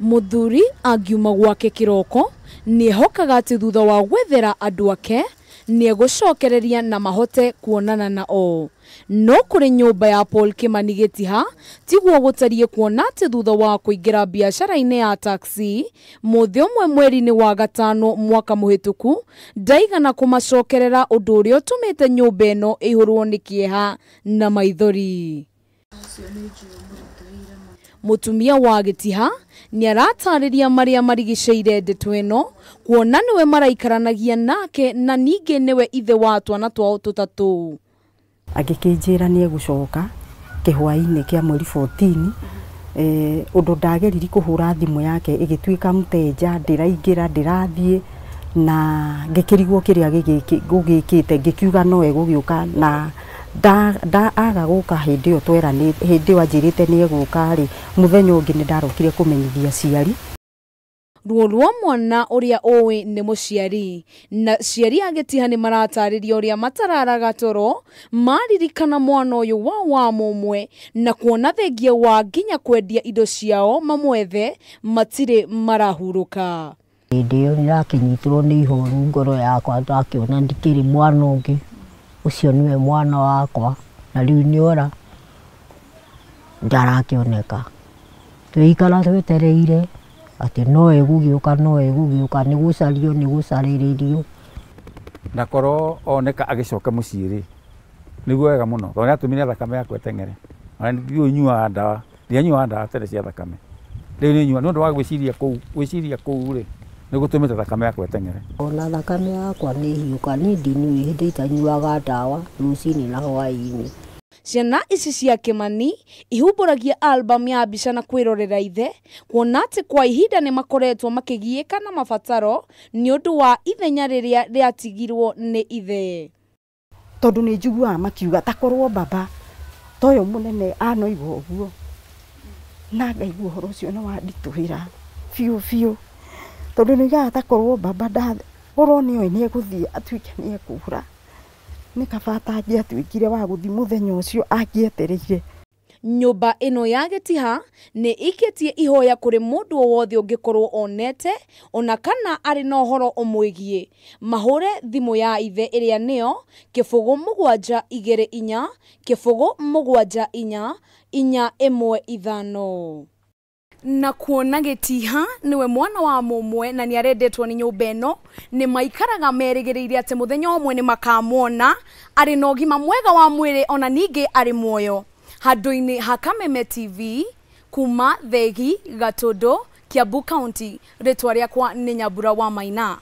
Muthuri angiuma gwake kiroko ni hokaga ati thutha wa gwethera andu ake ni egucokereria na mahote kuonana na o. No kuri nyumba ya Paul Kimani Gitiha tiguo gutarie kuona ati thutha wa kuingira biashara-ini ya taxi muthi umwe mweri-ini wa gatano mwaka muhituku ndaigana kumacokerera undu uria utumite nyumba ino ihurwo ni kieha na maithori. Mutumia wa Gitiha ni aratariria maria marigiceire ndeto ino kuona niwe maraikaranagia nake na ninge niwe ithe wa twana twao tutatu. Agikinjira ni egucoka kihwa-ini kia mweri 14 undu ndageriri kuhura thimu yake igituika muteja ndiraingira ndirathie na ngikirigwo kiria gugikite ngikiuga no egugiuka na da aga guka hindi yo twerani hindi wanjirite ni eguka ri muthenya ungi ni ndarokire kumenyithia ciari. Ruo rwa mwana uria owe ni muciari na ciari Agitiha ni maratariria uria matararaga toro maririkana mwana uyu wa mumwe na kuona thengia wa nginya kwendia indo ciao mamwethe matire marahuruka. Ndio nirakinyitirwo ni ihoru ngoro yakwa ndakiona ndikiri mwana ungi ucio niwe mwana wakwa na riu niora ndarakioneka tuikara twetereire ati no egugiuka ni gucaririo na koro oneka agicoka muciiri niguo wega muno tondu atumire thakame yakwa tengere na ndio nyua ndawa tere cia thakame riu ni nyua nondu wa gwiciria kuu ri nigutumite thakame yakwa tengere ona thakame yakwa ni hiuka ni ndini hindi itanyuaga ndawa rucini na hwaini. Ciana ici cia Kimani ihumburagia album ya mbica na kwirorera ithe kuona ati kwa ihinda ni makoretwo makigiika na mabataro ni undu wa ithenya riria riatigirwo ni ithe. Tondu ni njiguaga makiuga takorwo baba toyo munene anoigwo uguo na ngaigua horo ucio no wandituhira fiu tondu niga takorwo baba da horo ni ni eguthie atuike ni ekura ni kabata angiatuikire wa guthi muthenya ucio angietereire. Nyumba ino ya Gitiha ni ikitie ihoya kuri mundu wothe ungikorwo onete ona kana ari na horo umwigie mahure thimu ya ithe iria nio 0724 774 415. Na kuona Gitiha niwe mwana wa mumwe na ni arendetwo ni nyumba ino ni maikaraga merigiriire ati muthenya umwe ni makamwona ari na ugima mwega wa mwiri ona ningi ari muoyo. Handu-ini ha Kameme TV kuma Thegi Gatundo Kiambu County ritwa riakwa ni Nyambura wa Maina.